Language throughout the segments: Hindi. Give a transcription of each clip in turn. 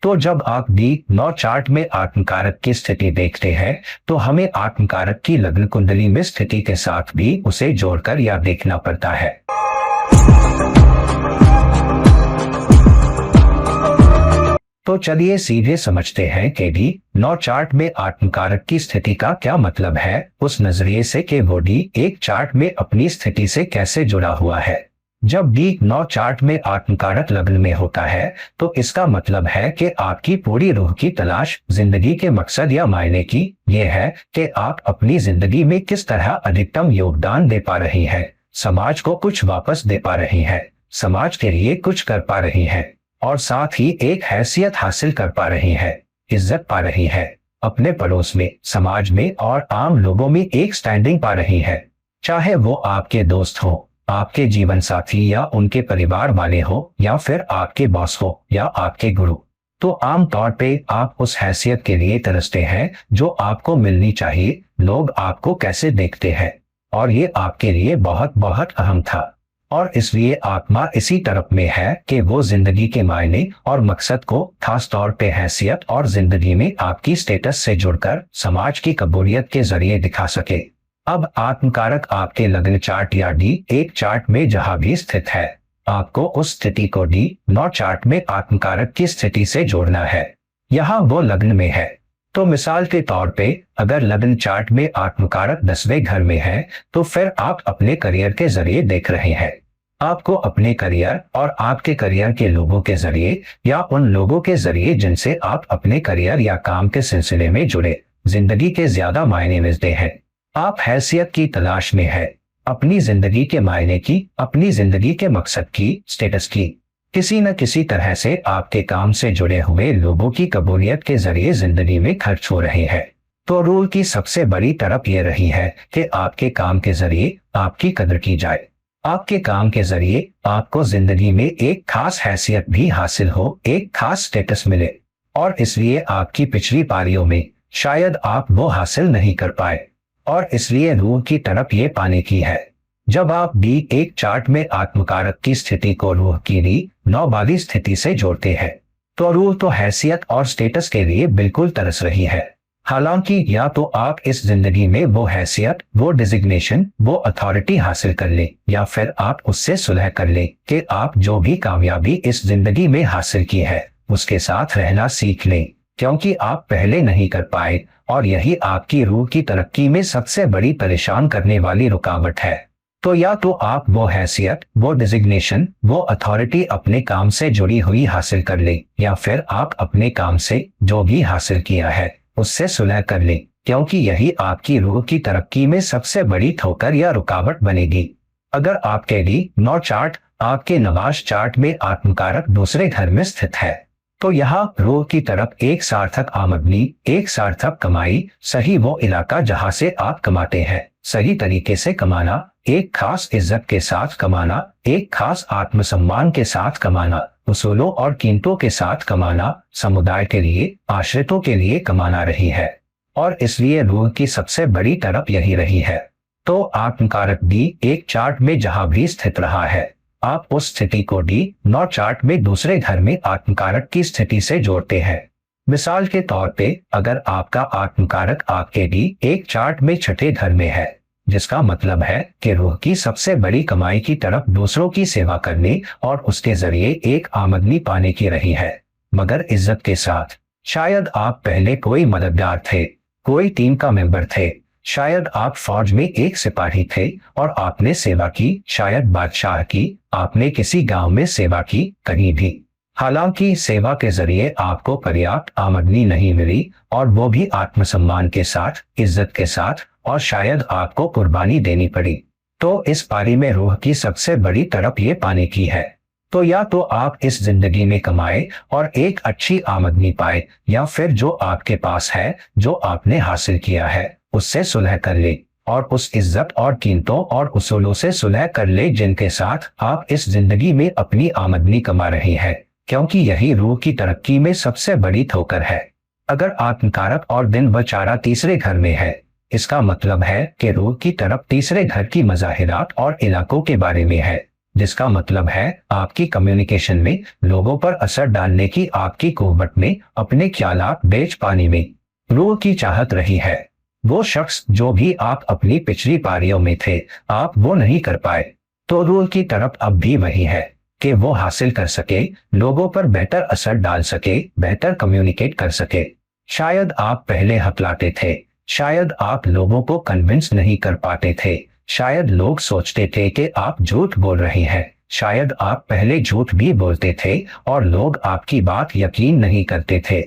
तो जब आप डी 9 चार्ट में आत्मकारक की स्थिति देखते हैं तो हमें आत्मकारक की लग्न कुंडली में स्थिति के साथ भी उसे जोड़कर या देखना पड़ता है। तो चलिए सीधे समझते हैं कि डी 9 चार्ट में आत्मकारक की स्थिति का क्या मतलब है, उस नजरिए से कि वो डी 1 चार्ट में अपनी स्थिति से कैसे जुड़ा हुआ है। जब डी 9 चार्ट में आत्मकारक लग्न में होता है तो इसका मतलब है कि आपकी पूरी रूह की तलाश जिंदगी के मकसद या मायने की ये है कि आप अपनी जिंदगी में किस तरह अधिकतम योगदान दे पा रही हैं, समाज को कुछ वापस दे पा रही हैं, समाज के लिए कुछ कर पा रही हैं और साथ ही एक हैसियत हासिल कर पा रही है, इज्जत पा रही है, अपने पड़ोस में, समाज में और आम लोगों में एक स्टैंडिंग पा रही है। चाहे वो आपके दोस्त हो, आपके जीवन साथी या उनके परिवार वाले हो या फिर आपके बॉस हो या आपके गुरु। तो आम तौर पे आप उस हैसियत के लिए तरसते हैं जो आपको मिलनी चाहिए। लोग आपको कैसे देखते हैं और ये आपके लिए बहुत बहुत अहम था और इसलिए आत्मा इसी तरफ में है कि वो जिंदगी के मायने और मकसद को खास तौर पे हैसियत और जिंदगी में आपकी स्टेटस से जुड़कर समाज की कबूलियत के जरिए दिखा सके। अब आत्मकारक आपके लग्न चार्ट या डी 1 चार्ट में जहां भी स्थित है, आपको उस स्थिति को डी 9 चार्ट में आत्मकारक की स्थिति से जोड़ना है। यहाँ वो लग्न में है। तो मिसाल के तौर पे अगर लग्न चार्ट में आत्मकारक 10वें घर में है तो फिर आप अपने करियर के जरिए देख रहे हैं। आपको अपने करियर और आपके करियर के लोगों के जरिए या उन लोगों के जरिए जिनसे आप अपने करियर या काम के सिलसिले में जुड़े जिंदगी के ज्यादा मायने मिलते हैं। आप हैसियत की तलाश में है, अपनी जिंदगी के मायने की, अपनी जिंदगी के मकसद की, स्टेटस की। किसी न किसी तरह से आपके काम से जुड़े हुए लोगों की कबूलियत के जरिए जिंदगी में खर्च हो रहे हैं। तो रूल की सबसे बड़ी तरफ यह रही है कि आपके काम के जरिए आपकी कदर की जाए, आपके काम के जरिए आपको जिंदगी में एक खास हैसियत भी हासिल हो, एक खास स्टेटस मिले और इसलिए आपकी पिछली पारियों में शायद आप वो हासिल नहीं कर पाए और इसलिए रूह की तरफ ये पाने की है। जब आप डी 1 चार्ट में आत्मकारक की स्थिति को रूह की डी 9 वाली स्थिति से जोड़ते हैं तो रूह तो हैसियत और स्टेटस के लिए बिल्कुल तरस रही है। हालांकि या तो आप इस जिंदगी में वो हैसियत, वो डिजिग्नेशन, वो अथॉरिटी हासिल कर लें या फिर आप उससे सुलह कर लें कि आप जो भी कामयाबी इस जिंदगी में हासिल की है उसके साथ रहना सीख लें, क्योंकि आप पहले नहीं कर पाए और यही आपकी रूह की तरक्की में सबसे बड़ी परेशान करने वाली रुकावट है। तो या तो आप वो हैसियत, वो डिजिग्नेशन, वो अथॉरिटी अपने काम से जुड़ी हुई हासिल कर लें या फिर आप अपने काम से जो भी हासिल किया है उससे सुलह कर लें, क्योंकि यही आपकी रूह की तरक्की में सबसे बड़ी ठोकर या रुकावट बनेगी। अगर आपके डी 9 चार्ट आपके नवाश चार्ट में आत्मकारक दूसरे घर में स्थित है तो यहाँ रूह की तरफ एक सार्थक आमदनी, एक सार्थक कमाई, सही वो इलाका जहां से आप कमाते हैं, सही तरीके से कमाना, एक खास इज्जत के साथ कमाना, एक खास आत्मसम्मान के साथ कमाना, उसूलों और कीमतों के साथ कमाना, समुदाय के लिए, आश्रितों के लिए कमाना रही है और इसलिए रूह की सबसे बड़ी तरफ यही रही है। तो आत्मकारक डी 1 चार्ट में जहां भी स्थित रहा है, आप उस स्थिति को डी 9 चार्ट में दूसरे घर में आत्मकारक की स्थिति से जोड़ते हैं। मिसाल के तौर पे अगर आपका आत्मकारक आपके डी 1 चार्ट में छठे घर में है, जिसका मतलब है कि रूह की सबसे बड़ी कमाई की तरफ दूसरों की सेवा करने और उसके जरिए एक आमदनी पाने की रही है, मगर इज्जत के साथ। शायद आप पहले कोई मददगार थे, कोई टीम का मेंबर थे, शायद आप फौज में एक सिपाही थे और आपने सेवा की, शायद बादशाह की, आपने किसी गांव में सेवा की, कहीं भी। हालांकि सेवा के जरिए आपको पर्याप्त आमदनी नहीं मिली और वो भी आत्मसम्मान के साथ, इज्जत के साथ, और शायद आपको कुर्बानी देनी पड़ी। तो इस पारी में रूह की सबसे बड़ी तरफ ये पाने की है। तो या तो आप इस जिंदगी में कमाए और एक अच्छी आमदनी पाए या फिर जो आपके पास है, जो आपने हासिल किया है, उससे सुलह कर ले और उस इज्जत और कीमतों और उसूलों से सुलह कर ले जिनके साथ आप इस जिंदगी में अपनी आमदनी कमा रहे हैं, क्योंकि यही रूह की तरक्की में सबसे बड़ी ठोकर है। अगर आत्मकारक और दिन बचारा तीसरे घर में है, इसका मतलब है कि रूह की तरफ तीसरे घर की मज़ाहिरात और इलाकों के बारे में है, जिसका मतलब है आपकी कम्युनिकेशन में, लोगों पर असर डालने की आपकी कुव्वत में, अपने ख्यालात बेच पाने में रूह की चाहत रही है। वो शख्स जो भी आप अपनी पिछली पारियों में थे, आप वो नहीं कर पाए, तो रूह की तरफ अब भी वही है कि वो हासिल कर सके, लोगों पर बेहतर असर डाल सके, बेहतर कम्युनिकेट कर सके। शायद आप पहले हकलाते थे, शायद आप लोगों को कन्विंस नहीं कर पाते थे, शायद लोग सोचते थे कि आप झूठ बोल रहे हैं, शायद आप पहले झूठ भी बोलते थे और लोग आपकी बात यकीन नहीं करते थे।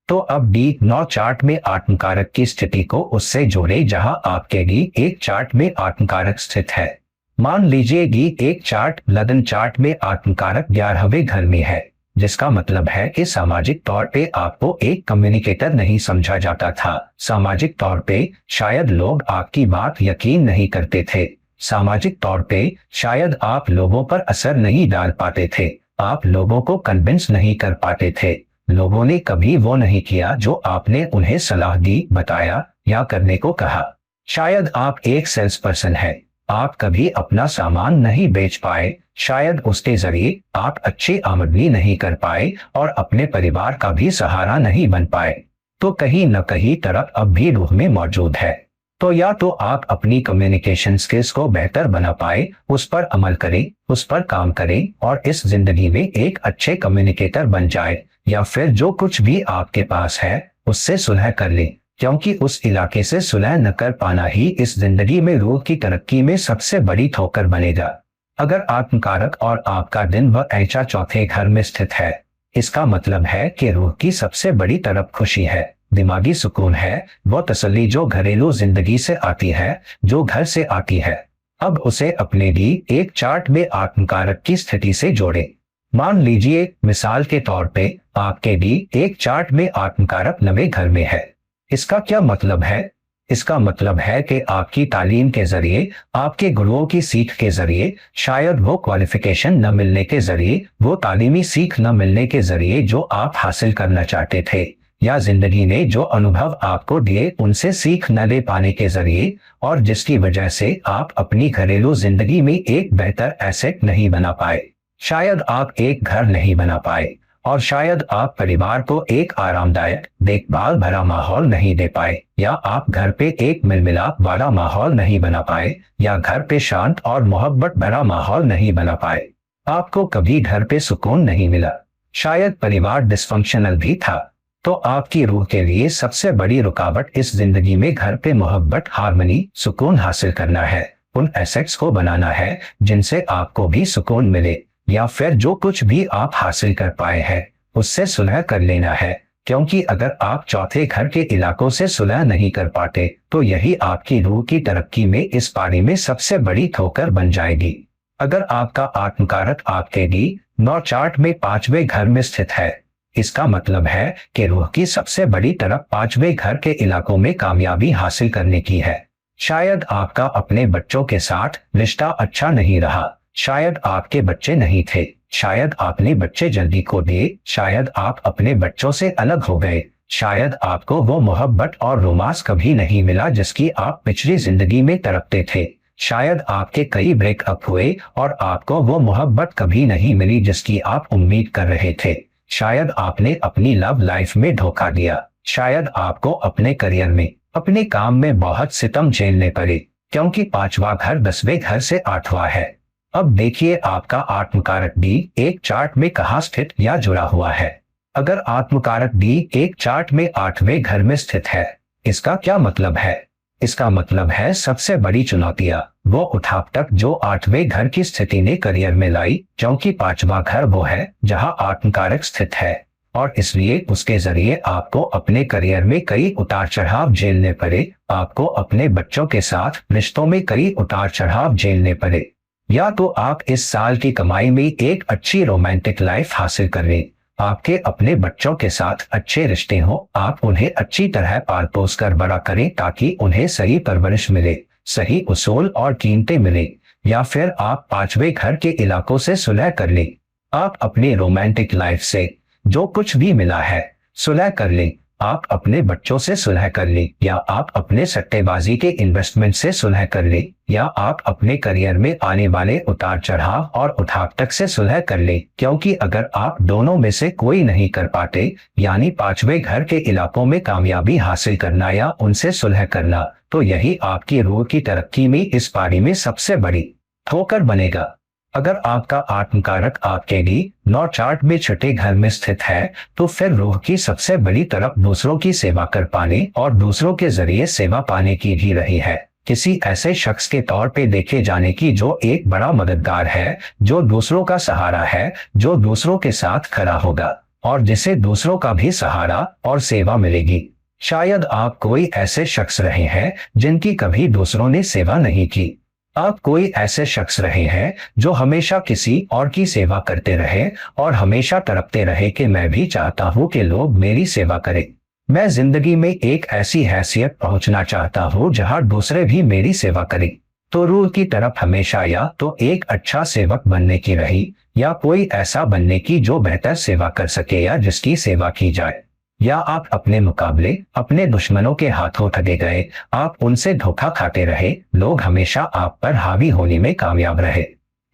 तो अब डी 9 चार्ट में आत्मकारक की स्थिति को उससे जोड़े जहां आपके डी 1 चार्ट में आत्मकारक स्थित है। मान लीजिए डी 1 चार्ट लग्न चार्ट में आत्मकारक 11वें घर में है, जिसका मतलब है कि सामाजिक तौर पे आपको एक कम्युनिकेटर नहीं समझा जाता था। सामाजिक तौर पे शायद लोग आपकी बात यकीन नहीं करते थे। सामाजिक तौर पे शायद आप लोगों पर असर नहीं डाल पाते थे, आप लोगों को कन्विंस नहीं कर पाते थे। लोगों ने कभी वो नहीं किया जो आपने उन्हें सलाह दी, बताया या करने को कहा। शायद आप एक सेल्स पर्सन है, आप कभी अपना सामान नहीं बेच पाए, शायद उसके जरिए आप अच्छी आमदनी नहीं कर पाए और अपने परिवार का भी सहारा नहीं बन पाए। तो कहीं न कहीं तरफ अब भी रूह में मौजूद है। तो या तो आप अपनी कम्युनिकेशन स्किल्स को बेहतर बना पाए, उस पर अमल करें, उस पर काम करें और इस जिंदगी में एक अच्छे कम्युनिकेटर बन जाए, या फिर जो कुछ भी आपके पास है उससे सुलह कर लें, क्योंकि उस इलाके से सुलह न कर पाना ही इस जिंदगी में रूह की तरक्की में सबसे बड़ी ठोकर बनेगा। अगर आत्मकारक और आपका दिन व ऐचा चौथे घर में स्थित है, इसका मतलब है कि रूह की सबसे बड़ी तरफ खुशी है, दिमागी सुकून है, वो तसल्ली जो घरेलू जिंदगी से आती है, जो घर से आती है। अब उसे अपने डी 1 चार्ट में आत्मकारक की स्थिति से जोड़े। मान लीजिए मिसाल के तौर पे आपके डी 1 चार्ट में आत्मकारक 9वें घर में है। इसका क्या मतलब है? इसका मतलब है कि आपकी तालीम के जरिए, आपके गुरुओं की सीख के जरिए, शायद वो क्वालिफिकेशन न मिलने के जरिए, वो तालीमी सीख न मिलने के जरिए जो आप हासिल करना चाहते थे, या जिंदगी ने जो अनुभव आपको दिए उनसे सीख न ले पाने के जरिए, और जिसकी वजह से आप अपनी घरेलू जिंदगी में एक बेहतर एसेट नहीं बना पाए। शायद आप एक घर नहीं बना पाए, और शायद आप परिवार को एक आरामदायक, देखभाल भरा माहौल नहीं दे पाए, या आप घर पे एक मिलमिलाप वाला माहौल नहीं बना पाए, या घर पे शांत और मोहब्बत भरा माहौल नहीं बना पाए। आपको कभी घर पे सुकून नहीं मिला, शायद परिवार डिस्फंक्शनल भी था। तो आपकी रूह के लिए सबसे बड़ी रुकावट इस जिंदगी में घर पे मोहब्बत, हार्मनी, सुकून हासिल करना है, उन एसेट्स को बनाना है जिनसे आपको भी सुकून मिले, या फिर जो कुछ भी आप हासिल कर पाए हैं उससे सुलह कर लेना है, क्योंकि अगर आप चौथे घर के इलाकों से सुलह नहीं कर पाते तो यही आपकी रूह की तरक्की में इस पारी में सबसे बड़ी ठोकर बन जाएगी। अगर आपका आत्मकारक आपके डी 9 चार्ट में 5वें घर में स्थित है, इसका मतलब है कि रूह की सबसे बड़ी तरफ 5वें घर के इलाकों में कामयाबी हासिल करने की है। शायद आपका अपने बच्चों के साथ रिश्ता अच्छा नहीं रहा, शायद आपके बच्चे नहीं थे, शायद आपने बच्चे जल्दी खो दिए, शायद आप अपने बच्चों से अलग हो गए, शायद आपको वो मोहब्बत और रोमांस कभी नहीं मिला जिसकी आप पिछली जिंदगी में तड़पते थे, शायद आपके कई ब्रेकअप हुए और आपको वो मोहब्बत कभी नहीं मिली जिसकी आप उम्मीद कर रहे थे, शायद आपने अपनी लव लाइफ में धोखा दिया, शायद आपको अपने करियर में, अपने काम में बहुत सितम झेलने पड़े, क्योंकि 5वां घर 10वें घर से 8वां है। अब देखिए आपका आत्मकारक डी 1 चार्ट में कहाँ स्थित या जुड़ा हुआ है। अगर आत्मकारक डी 1 चार्ट में 8वें घर में स्थित है, इसका क्या मतलब है? इसका मतलब है सबसे बड़ी चुनौतियां वो उठापटक जो 8वें घर की स्थिति ने करियर में लाई, क्योंकि 5वां घर वो है जहां आत्मकारक स्थित है, और इसलिए उसके जरिए आपको अपने करियर में कई उतार चढ़ाव झेलने पड़े, आपको अपने बच्चों के साथ रिश्तों में कई उतार चढ़ाव झेलने पड़े। या तो आप इस साल की कमाई में एक अच्छी रोमांटिक लाइफ हासिल कर लें, आपके अपने बच्चों के साथ अच्छे रिश्ते हों, आप उन्हें अच्छी तरह पाल पोस कर बड़ा करें ताकि उन्हें सही परवरिश मिले, सही उसूल और कीमतें मिले, या फिर आप 5वें घर के इलाकों से सुलह कर लें। आप अपनी रोमांटिक लाइफ से जो कुछ भी मिला है सुलह कर लें, आप अपने बच्चों से सुलह कर ले, या आप अपने सट्टेबाजी के इन्वेस्टमेंट से सुलह कर ले, या आप अपने करियर में आने वाले उतार चढ़ाव और उठाव से सुलह कर ले। क्योंकि अगर आप दोनों में से कोई नहीं कर पाते, यानी पांचवें घर के इलाकों में कामयाबी हासिल करना या उनसे सुलह करना, तो यही आपकी रूह की तरक्की में इस पारी में सबसे बड़ी ठोकर बनेगा। अगर आपका आत्मकारक आपके लिए नौ चार्ट में छठे घर में स्थित है, तो फिर रूह की सबसे बड़ी तरफ दूसरों की सेवा कर पाने और दूसरों के जरिए सेवा पाने की भी रही है। किसी ऐसे शख्स के तौर पे देखे जाने की जो एक बड़ा मददगार है, जो दूसरों का सहारा है, जो दूसरों के साथ खड़ा होगा और जिसे दूसरों का भी सहारा और सेवा मिलेगी। शायद आप कोई ऐसे शख्स रहे हैं जिनकी कभी दूसरों ने सेवा नहीं की। आप कोई ऐसे शख्स रहे हैं जो हमेशा किसी और की सेवा करते रहे और हमेशा तड़पते रहे कि मैं भी चाहता हूं कि लोग मेरी सेवा करें। मैं जिंदगी में एक ऐसी हैसियत पहुंचना चाहता हूं जहां दूसरे भी मेरी सेवा करें। तो रूह की तरफ हमेशा या तो एक अच्छा सेवक बनने की रही, या कोई ऐसा बनने की जो बेहतर सेवा कर सके या जिसकी सेवा की जाए। या आप अपने मुकाबले अपने दुश्मनों के हाथों ठगे गए, आप उनसे धोखा खाते रहे, लोग हमेशा आप पर हावी होने में कामयाब रहे,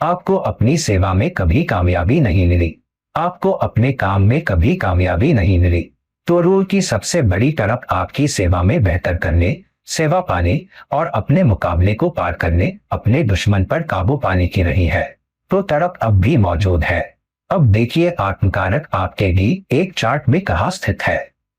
आपको अपनी सेवा में कभी कामयाबी नहीं मिली, आपको अपने काम में कभी कामयाबी नहीं मिली। तो रूह की सबसे बड़ी तरफ आपकी सेवा में बेहतर करने, सेवा पाने और अपने मुकाबले को पार करने, अपने दुश्मन पर काबू पाने की रही है। तो तरफ अब भी मौजूद है। अब देखिए आत्मकारक आपके लिए एक चार्ट में कहाँ स्थित है।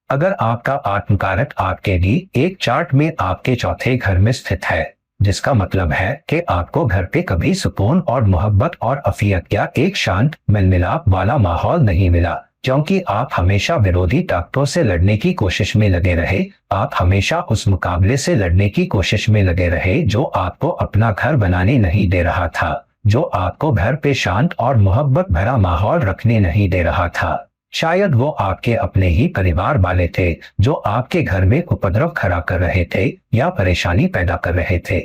अगर आपका आत्मकारक आपके लिए एक चार्ट में आपके चौथे घर में स्थित है, जिसका मतलब है कि आपको घर पे कभी सुकून और मोहब्बत और अफियत या एक शांत मिलमिलाप वाला माहौल नहीं मिला, क्योंकि आप हमेशा विरोधी ताकतों से लड़ने की कोशिश में लगे रहे। आप हमेशा उस मुकाबले से लड़ने की कोशिश में लगे रहे जो आपको अपना घर बनाने नहीं दे रहा था, जो आपको घर पे शांत और मोहब्बत भरा माहौल रखने नहीं दे रहा था। शायद वो आपके अपने ही परिवार वाले थे जो आपके घर में उपद्रव खड़ा कर रहे थे या परेशानी पैदा कर रहे थे।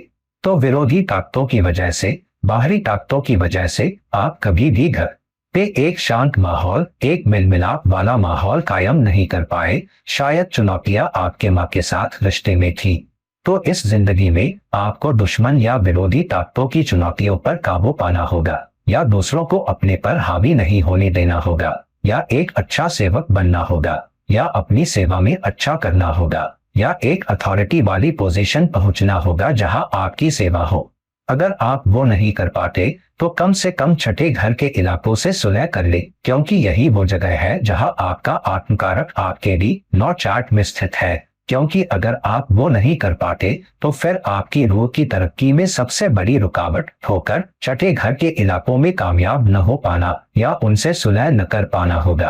तो विरोधी ताकतों की वजह से, बाहरी ताकतों की वजह से आप कभी भी घर पे एक शांत माहौल, एक मिलमिलाप वाला माहौल कायम नहीं कर पाए। शायद चुनौतियां आपके माँ के साथ रिश्ते में थी। तो इस जिंदगी में आपको दुश्मन या विरोधी ताकतों की चुनौतियों पर काबू पाना होगा, या दूसरों को अपने पर हावी नहीं होने देना होगा, या एक अच्छा सेवक बनना होगा, या अपनी सेवा में अच्छा करना होगा, या एक अथॉरिटी वाली पोजीशन पहुंचना होगा जहां आपकी सेवा हो। अगर आप वो नहीं कर पाते तो कम से कम छठे घर के इलाकों से सुलह कर ले, क्योंकि यही वो जगह है जहां आपका आत्मकारक आपके लिए नौ चार्ट में स्थित है। क्योंकि अगर आप वो नहीं कर पाते तो फिर आपकी रूह की तरक्की में सबसे बड़ी रुकावट ठोकर छठे घर के इलाकों में कामयाब न हो पाना या उनसे सुलह न कर पाना होगा।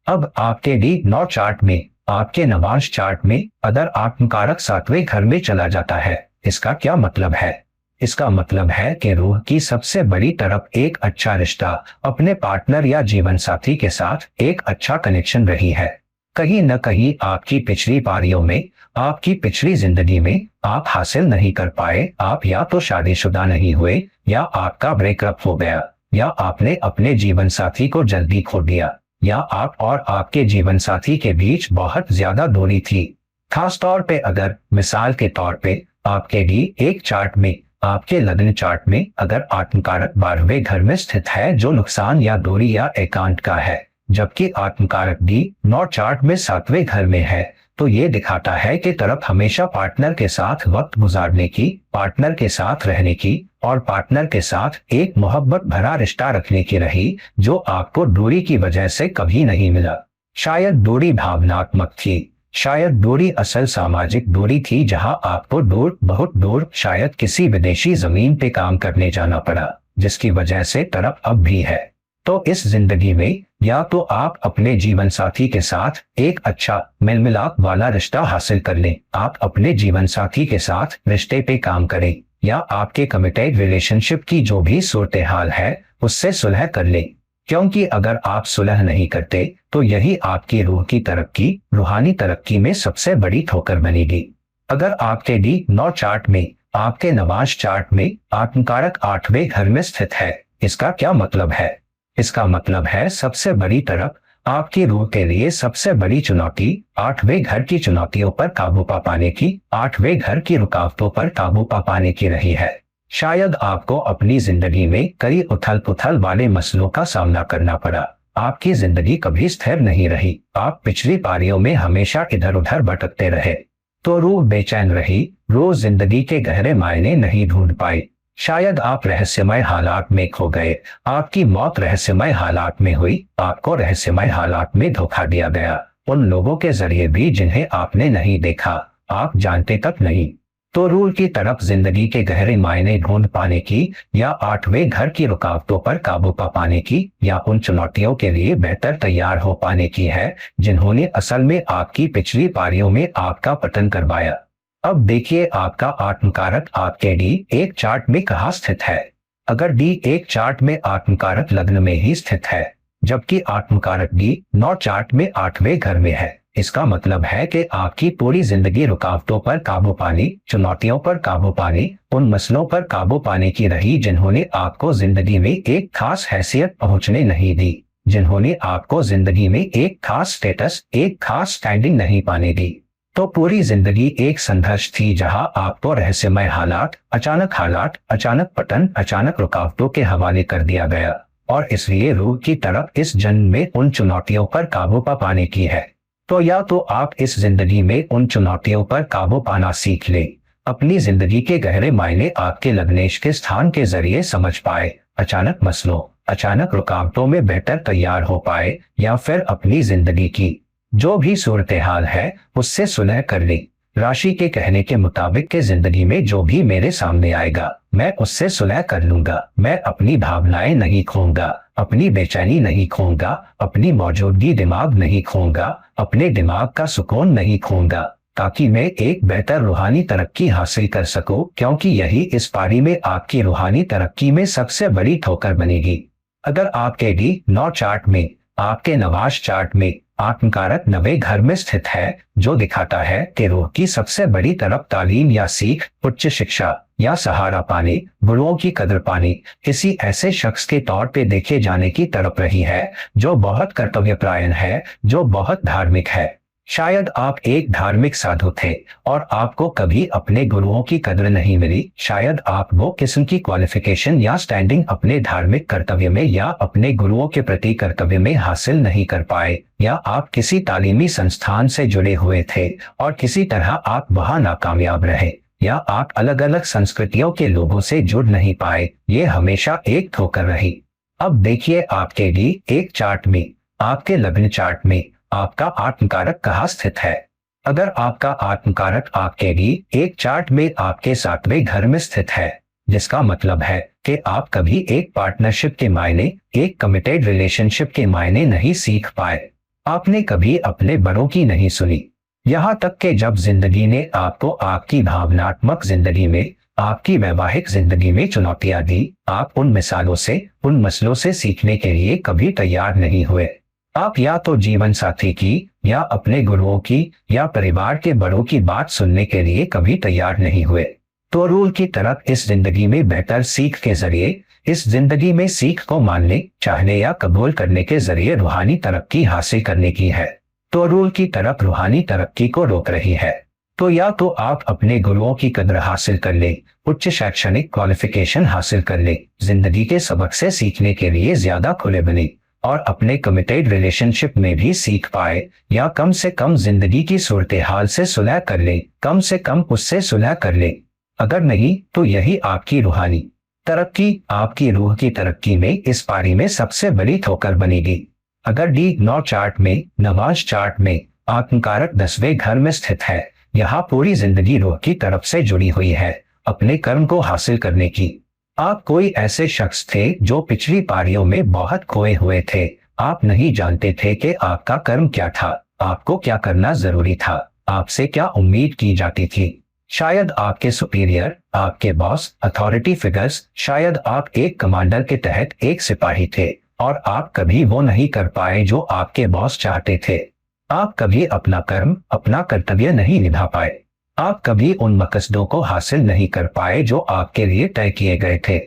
अब आपके लिए नौ चार्ट में, आपके नवांश चार्ट में अगर आत्मकारक सातवें घर में चला जाता है, इसका क्या मतलब है? इसका मतलब है कि रूह की सबसे बड़ी तरफ एक अच्छा रिश्ता, अपने पार्टनर या जीवन साथी के साथ एक अच्छा कनेक्शन रही है। कहीं न कहीं आपकी पिछली पारियों में, आपकी पिछली जिंदगी में आप हासिल नहीं कर पाए। आप या तो शादीशुदा नहीं हुए, या आपका ब्रेकअप हो गया, या आपने अपने जीवन साथी को जल्दी खो दिया, या आप और आपके जीवन साथी के बीच बहुत ज्यादा दूरी थी। खास तौर पे अगर मिसाल के तौर पे आपके लिए एक चार्ट में, आपके लग्न चार्ट में अगर आत्मकारक 12वें घर में स्थित है जो नुकसान या दूरी या एकांत का है, जबकि आत्मकारक डी नौ चार्ट में 7वें घर में है, तो ये दिखाता है कि तरफ हमेशा पार्टनर के साथ वक्त गुजारने की, पार्टनर के साथ रहने की और पार्टनर के साथ एक मोहब्बत भरा रिश्ता रखने की रही, जो आपको दूरी की वजह से कभी नहीं मिला। शायद दूरी भावनात्मक थी, शायद दूरी असल सामाजिक दूरी थी, जहां आपको दूर, बहुत दूर, शायद किसी विदेशी जमीन पे काम करने जाना पड़ा, जिसकी वजह से तरफ अब भी है। तो इस जिंदगी में या तो आप अपने जीवन साथी के साथ एक अच्छा मिलमिलाप वाला रिश्ता हासिल कर लें, आप अपने जीवन साथी के साथ रिश्ते पे काम करें, या आपके कमिटेड रिलेशनशिप की जो भी सूरत हाल है उससे सुलह कर लें। क्योंकि अगर आप सुलह नहीं करते तो यही आपकी रूह की तरक्की, रूहानी तरक्की में सबसे बड़ी ठोकर बनेगी। अगर आपके डी नौ चार्ट में, आपके नवांश चार्ट में आत्मकारक 8वें घर में स्थित है, इसका क्या मतलब है? इसका मतलब है सबसे बड़ी तरफ आपकी रूह के लिए सबसे बड़ी चुनौती 8वें घर की चुनौतियों पर काबू पा पाने की, 8वें घर की रुकावटों पर काबू पा पाने की रही है। शायद आपको अपनी जिंदगी में कई उथल पुथल वाले मसलों का सामना करना पड़ा। आपकी जिंदगी कभी स्थिर नहीं रही, आप पिछली पारियों में हमेशा इधर उधर भटकते रहे, तो रूह बेचैन रही, रोज जिंदगी के गहरे मायने नहीं ढूंढ पाई। शायद आप रहस्यमय हालात में खो गए, आपकी मौत रहस्यमय हालात में हुई, आपको रहस्यमय हालात में धोखा दिया गया, उन लोगों के जरिए भी जिन्हें आपने नहीं देखा, आप जानते तक नहीं। तो रूह की तरफ जिंदगी के गहरे मायने ढूंढ पाने की, या 8वें घर की रुकावटों पर काबू पा पाने की, या उन चुनौतियों के लिए बेहतर तैयार हो पाने की है जिन्होंने असल में आपकी पिछली पारियों में आपका पतन करवाया। अब देखिए आपका आत्मकारक आपके डी1 चार्ट में कहाँ स्थित है। अगर डी1 चार्ट में आत्मकारक लग्न में ही स्थित है, जबकि आत्मकारक डी9 चार्ट में 8वें घर में है, इसका मतलब है कि आपकी पूरी जिंदगी रुकावटों पर काबू पाने, चुनौतियों पर काबू पाने, उन मसलों पर काबू पाने की रही जिन्होंने आपको जिंदगी में एक खास हैसियत पहुंचने नहीं दी, जिन्होंने आपको जिंदगी में एक खास स्टेटस, एक खास स्टैंडिंग नहीं पाने दी। तो पूरी जिंदगी एक संघर्ष थी जहां आपको रहस्यमय हालात, अचानक पतन, अचानक रुकावटों के हवाले कर दिया गया, और इसलिए रूह की तरफ इस जन्म में उन चुनौतियों पर काबू पा पाने की है। तो या तो आप इस जिंदगी में उन चुनौतियों पर काबू पाना सीख ले, अपनी जिंदगी के गहरे मायने आपके लग्नेश के स्थान के जरिए समझ पाए, अचानक मसलों, अचानक रुकावटों में बेहतर तैयार हो पाए, या फिर अपनी जिंदगी की जो भी सूरत हाल है उससे सुलह कर ली। राशि के कहने के मुताबिक के जिंदगी में जो भी मेरे सामने आएगा मैं उससे सुलह कर लूंगा, मैं अपनी भावनाएं नहीं खोऊंगा, अपनी बेचैनी नहीं खोऊंगा, अपनी मौजूदगी दिमाग नहीं खोऊंगा, अपने दिमाग का सुकून नहीं खोऊंगा, ताकि मैं एक बेहतर रूहानी तरक्की हासिल कर सकूं, क्योंकि यही इस पारी में आपकी रूहानी तरक्की में सबसे बड़ी ठोकर बनेगी। अगर आपके डी9 चार्ट में, आपके नवाश चार्ट में आत्मकारक 9वें घर में स्थित है, जो दिखाता है कि रूह की सबसे बड़ी तरफ तालीम या सीख, उच्च शिक्षा या सहारा पाने, गुरुओं की कदर पाने, किसी ऐसे शख्स के तौर पे देखे जाने की तरफ रही है जो बहुत कर्तव्यपरायण है, जो बहुत धार्मिक है। शायद आप एक धार्मिक साधु थे और आपको कभी अपने गुरुओं की कदर नहीं मिली, शायद आप वो किस्म की क्वालिफिकेशन या स्टैंडिंग अपने धार्मिक कर्तव्य में या अपने गुरुओं के प्रति कर्तव्य में हासिल नहीं कर पाए, या आप किसी तालीमी संस्थान से जुड़े हुए थे और किसी तरह आप वहां नाकामयाब रहे, या आप अलग अलग संस्कृतियों के लोगों से जुड़ नहीं पाए, ये हमेशा एक ठोकर रही। अब देखिए आपके डी1 चार्ट में, आपके लग्न चार्ट में आपका आत्मकारक कहाँ स्थित है। अगर आपका आत्मकारक आपके डी1 चार्ट में आपके 7वें घर में स्थित है, जिसका मतलब है कि आप कभी एक पार्टनरशिप के मायने, एक कमिटेड रिलेशनशिप के मायने नहीं सीख पाए, आपने कभी अपने बड़ों की नहीं सुनी, यहाँ तक कि जब जिंदगी ने आपको आपकी भावनात्मक जिंदगी में, आपकी वैवाहिक जिंदगी में चुनौतियां दी, आप उन मिसालों से, उन मसलों से सीखने के लिए कभी तैयार नहीं हुए। आप या तो जीवन साथी की, या अपने गुरुओं की, या परिवार के बड़ों की बात सुनने के लिए कभी तैयार नहीं हुए। तो रूह की तरफ इस जिंदगी में बेहतर सीख के जरिए, इस जिंदगी में सीख को मानने, चाहने या कबूल करने के जरिए रूहानी तरक्की हासिल करने की है। तो रूह की तरफ रूहानी तरक्की को रोक रही है। तो या तो आप अपने गुरुओं की कदर हासिल कर ले, उच्च शैक्षणिक क्वालिफिकेशन हासिल कर ले, जिंदगी के सबक से सीखने के लिए ज्यादा खुले बने, और अपने कमिटेड रिलेशनशिप में भी सीख पाए, या कम से कम जिंदगी की सूरत हाल से सुलह कर ले, कम से कम उससे सुलह कर ले। अगर नहीं तो यही आपकी रूहानी तरक्की, आपकी रूह की तरक्की में इस पारी में सबसे बड़ी ठोकर बनेगी। अगर डी9 चार्ट में, नवाज चार्ट में आत्मकारक 10वें घर में स्थित है, यहाँ पूरी जिंदगी रूह की तरफ से जुड़ी हुई है, अपने कर्म को हासिल करने की। आप कोई ऐसे शख्स थे जो पिछली पारियों में बहुत खोए हुए थे, आप नहीं जानते थे कि आपका कर्म क्या था, आपको क्या करना जरूरी था, आपसे क्या उम्मीद की जाती थी। शायद आपके सुपीरियर, आपके बॉस, अथॉरिटी फिगर्स, शायद आप एक कमांडर के तहत एक सिपाही थे और आप कभी वो नहीं कर पाए जो आपके बॉस चाहते थे। आप कभी अपना कर्म, अपना कर्तव्य नहीं निभा पाए, आप कभी उन मकसदों को हासिल नहीं कर पाए जो आपके लिए तय किए गए थे।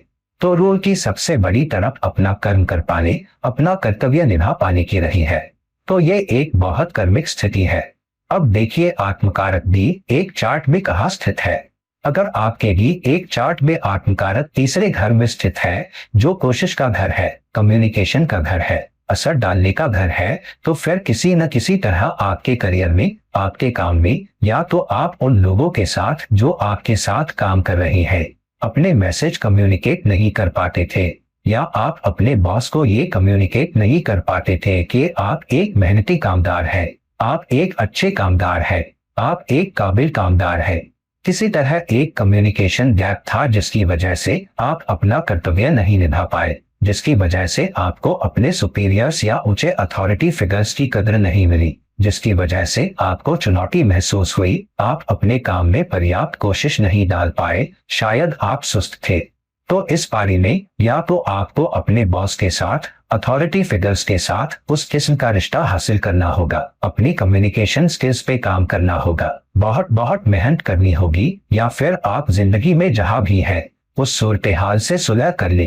तो रूह की सबसे बड़ी तरफ अपना कर्म कर पाने, अपना कर्तव्य निभा पाने की रही है। तो ये एक बहुत कर्मिक स्थिति है। अब देखिए आत्मकारक डी एक चार्ट में कहाँ स्थित है। अगर आपके डी एक चार्ट में आत्मकारक तीसरे घर में स्थित है, जो कोशिश का घर है, कम्युनिकेशन का घर है, असर डालने का घर है, तो फिर किसी न किसी तरह आपके करियर में, आपके काम में, या तो आप उन लोगों के साथ जो आपके साथ काम कर रहे हैं अपने मैसेज कम्युनिकेट नहीं कर पाते थे, या आप अपने बॉस को ये कम्युनिकेट नहीं कर पाते थे कि आप एक मेहनती कामदार हैं, आप एक अच्छे कामदार हैं, आप एक काबिल कामदार हैं। किसी तरह एक कम्युनिकेशन गैप था जिसकी वजह से आप अपना कर्तव्य नहीं निभा पाए, जिसकी वजह से आपको अपने सुपीरियर्स या ऊंचे अथॉरिटी फिगर्स की कदर नहीं मिली, जिसकी वजह से आपको चुनौती महसूस हुई, आप अपने काम में पर्याप्त कोशिश नहीं डाल पाए, शायद आप सुस्त थे। तो इस पारी में या तो आपको अपने बॉस के साथ, अथॉरिटी फिगर्स के साथ उस किस्म का रिश्ता हासिल करना होगा, अपनी कम्युनिकेशन स्किल्स पे काम करना होगा, बहुत बहुत मेहनत करनी होगी, या फिर आप जिंदगी में जहां भी है उस सूरत हाल से सुलह कर ले।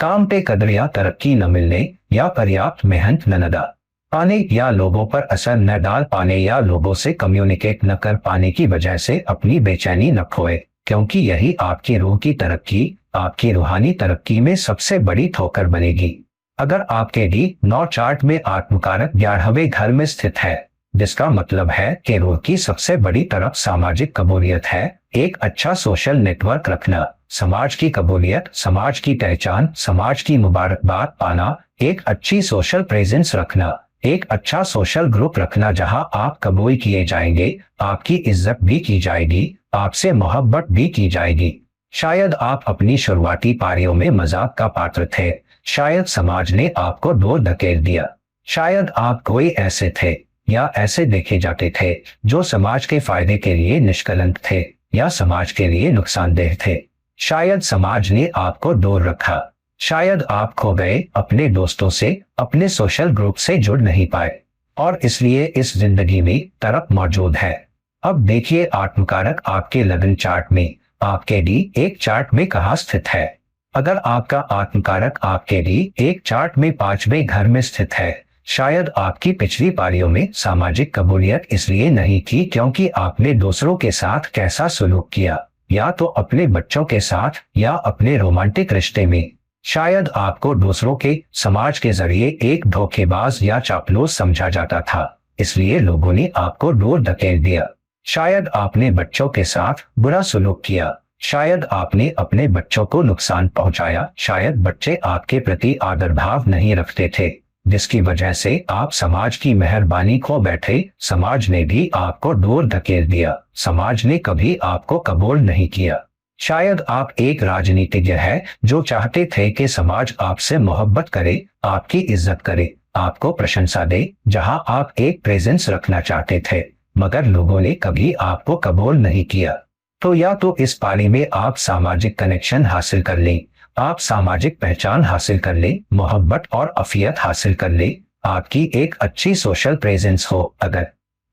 काम पे कदर या तरक्की न मिलने, या पर्याप्त मेहनत न नदा पाने, या लोगों पर असर न डाल पाने, या लोगों से कम्युनिकेट न कर पाने की वजह से अपनी बेचैनी न खोए, क्योंकि यही आपकी रूह की तरक्की, आपकी रूहानी तरक्की में सबसे बड़ी ठोकर बनेगी। अगर आपके डी 9 चार्ट में आत्मकारक 11वें घर में स्थित है, जिसका मतलब है कि रूह की सबसे बड़ी तरफ सामाजिक कबूलियत है, एक अच्छा सोशल नेटवर्क रखना, समाज की कबूलियत, समाज की पहचान, समाज की मुबारकबाद पाना, एक अच्छी सोशल प्रेजेंस रखना, एक अच्छा सोशल ग्रुप रखना जहां आप कबूल किए जाएंगे, आपकी इज्जत भी की जाएगी, आपसे मोहब्बत भी की जाएगी। शायद आप अपनी शुरुआती पारियों में मजाक का पात्र थे, शायद समाज ने आपको दूर धकेल दिया, शायद आप कोई ऐसे थे या ऐसे देखे जाते थे जो समाज के फायदे के लिए निष्कलंक थे या समाज के लिए नुकसानदेह थे। शायद समाज ने आपको दूर रखा, शायद आप खो गए अपने दोस्तों से, अपने सोशल ग्रुप से जुड़ नहीं पाए, और इसलिए इस जिंदगी में तरफ मौजूद है। अब देखिए आत्मकारक आपके लग्न चार्ट में, आपके डी एक चार्ट में कहाँ स्थित है। अगर आपका आत्मकारक आपके डी एक चार्ट में 5वें घर में स्थित है, शायद आपकी पिछली पारियों में सामाजिक कबूलियत इसलिए नहीं थी क्योंकि आपने दूसरों के साथ कैसा सलूक किया, या तो अपने बच्चों के साथ या अपने रोमांटिक रिश्ते में। शायद आपको दूसरों के, समाज के जरिए एक धोखेबाज या चापलूस समझा जाता था, इसलिए लोगों ने आपको दूर धकेल दिया। शायद आपने बच्चों के साथ बुरा सलूक किया, शायद आपने अपने बच्चों को नुकसान पहुंचाया, शायद बच्चे आपके प्रति आदर भाव नहीं रखते थे, जिसकी वजह से आप समाज की मेहरबानी खो बैठे, समाज ने भी आपको दूर धकेल दिया, समाज ने कभी आपको कबूल नहीं किया। शायद आप एक राजनीतिज्ञ है जो चाहते थे कि समाज आपसे मोहब्बत करे, आपकी इज्जत करे, आपको प्रशंसा दे, जहां आप एक प्रेजेंस रखना चाहते थे, मगर लोगों ने कभी आपको कबूल नहीं किया। तो या तो इस पारी में आप सामाजिक कनेक्शन हासिल कर लें, आप सामाजिक पहचान हासिल कर लें, मोहब्बत और अफियत हासिल कर लें, आपकी एक अच्छी सोशल प्रेजेंस हो, अगर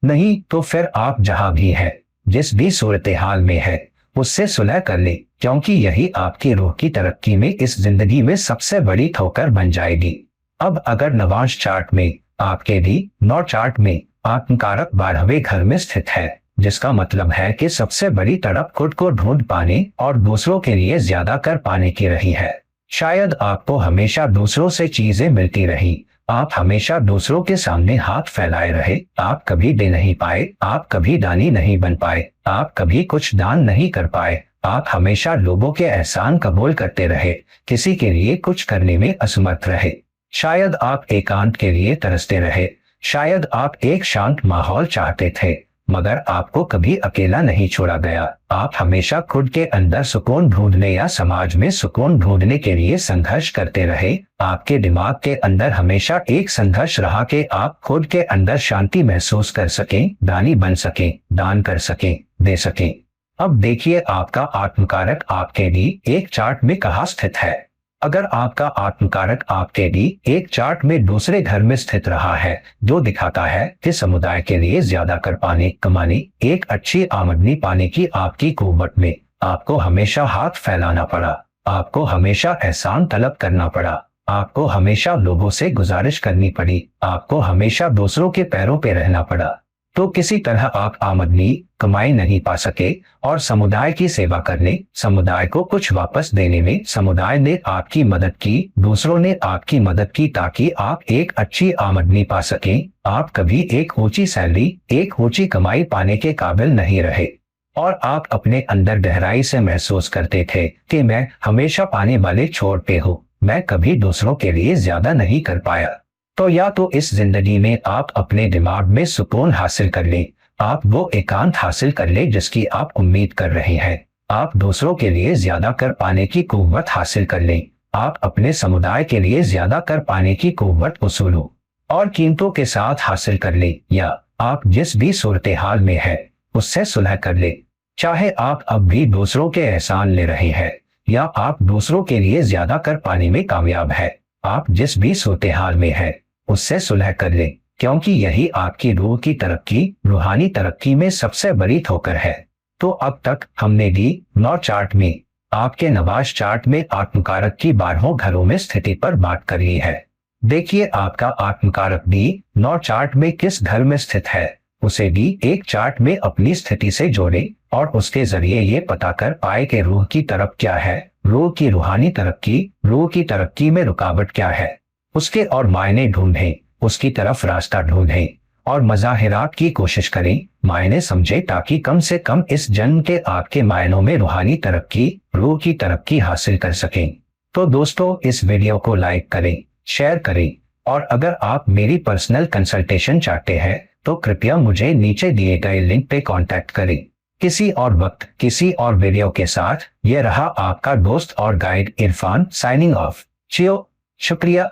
नहीं तो फिर आप जहां भी है, जिस भी सूरत हाल में है, उससे सुलह कर ले, क्योंकि यही आपकी रूह की तरक्की में इस जिंदगी में सबसे बड़ी ठोकर बन जाएगी। अब अगर नवांश चार्ट में आपके डी 9 चार्ट में आत्मकारक 12वें घर में स्थित है, जिसका मतलब है कि सबसे बड़ी तड़प खुद को ढूंढ पाने और दूसरों के लिए ज्यादा कर पाने की रही है। शायद आपको हमेशा दूसरों से चीजें मिलती रही, आप हमेशा दूसरों के सामने हाथ फैलाए रहे, आप कभी दे नहीं पाए, आप कभी दानी नहीं बन पाए, आप कभी कुछ दान नहीं कर पाए, आप हमेशा लोगों के एहसान कबूल करते रहे, किसी के लिए कुछ करने में असमर्थ रहे। शायद आप एकांत के लिए तरसते रहे, शायद आप एक शांत माहौल चाहते थे, मगर आपको कभी अकेला नहीं छोड़ा गया। आप हमेशा खुद के अंदर सुकून ढूंढने या समाज में सुकून ढूंढने के लिए संघर्ष करते रहे। आपके दिमाग के अंदर हमेशा एक संघर्ष रहा कि आप खुद के अंदर शांति महसूस कर सकें, दानी बन सकें, दान कर सकें, दे सकें। अब देखिए आपका आत्मकारक आपके लिए एक चार्ट में कहाँ स्थित है। अगर आपका आत्मकारक आपके लिए एक चार्ट में दूसरे घर में स्थित रहा है, जो दिखाता है कि समुदाय के लिए ज्यादा कर पाने, कमाने, एक अच्छी आमदनी पाने की आपकी कुव्वत में आपको हमेशा हाथ फैलाना पड़ा, आपको हमेशा एहसान तलब करना पड़ा, आपको हमेशा लोगों से गुजारिश करनी पड़ी, आपको हमेशा दूसरों के पैरों पे रहना पड़ा, तो किसी तरह आप आमदनी कमाई नहीं पा सके और समुदाय की सेवा करने, समुदाय को कुछ वापस देने में समुदाय ने आपकी मदद की, दूसरों ने आपकी मदद की ताकि आप एक अच्छी आमदनी पा सकें। आप कभी एक ऊंची सैलरी, एक ऊंची कमाई पाने के काबिल नहीं रहे और आप अपने अंदर गहराई से महसूस करते थे कि मैं हमेशा पाने वाले छोर पे हूँ, मैं कभी दूसरों के लिए ज्यादा नहीं कर पाया। तो या तो इस जिंदगी में आप अपने दिमाग में सुकून हासिल कर लें, आप वो एकांत हासिल कर लें जिसकी आप उम्मीद कर रहे हैं, आप दूसरों के लिए ज्यादा कर पाने की कुव्वत हासिल कर लें, आप अपने समुदाय के लिए ज्यादा कर पाने की कुव्वत उसूलों और कीमतों के साथ हासिल कर लें, या आप जिस भी सूरत हाल में है उससे सुलह कर ले। चाहे आप अब भी दूसरों के एहसान ले रहे हैं या आप दूसरों के लिए ज्यादा कर पाने में कामयाब है, आप जिस भी सूरत हाल में है उससे सुलह कर ले, क्योंकि यही आपकी रूह की तरक्की, रूहानी तरक्की में सबसे बड़ी ठोकर है। तो अब तक हमने डी 9 चार्ट में आपके नवाज चार्ट में आत्मकारक की 12 घरों में स्थिति पर बात कर ली है। देखिए आपका आत्मकारक डी 9 चार्ट में किस घर में स्थित है, उसे डी 1 चार्ट में अपनी स्थिति से जोड़े और उसके जरिए ये पता कर पाए कि रूह की तरफ क्या है, रूह की रूहानी तरक्की, रूह की तरक्की में रुकावट क्या है, उसके और मायने ढूंढें, उसकी तरफ रास्ता ढूंढें और मज़ाहिरात की कोशिश करें, मायने समझे ताकि कम से कम इस जन्म के आपके मायनों में रूहानी तरक्की, रूह की तरक्की हासिल कर सकें। तो दोस्तों इस वीडियो को लाइक करें, शेयर करें और अगर आप मेरी पर्सनल कंसल्टेशन चाहते हैं तो कृपया मुझे नीचे दिए गए लिंक पे कांटेक्ट करें। किसी और वक्त किसी और वीडियो के साथ ये रहा आपका दोस्त और गाइड इरफान साइनिंग ऑफ। चियो, शुक्रिया।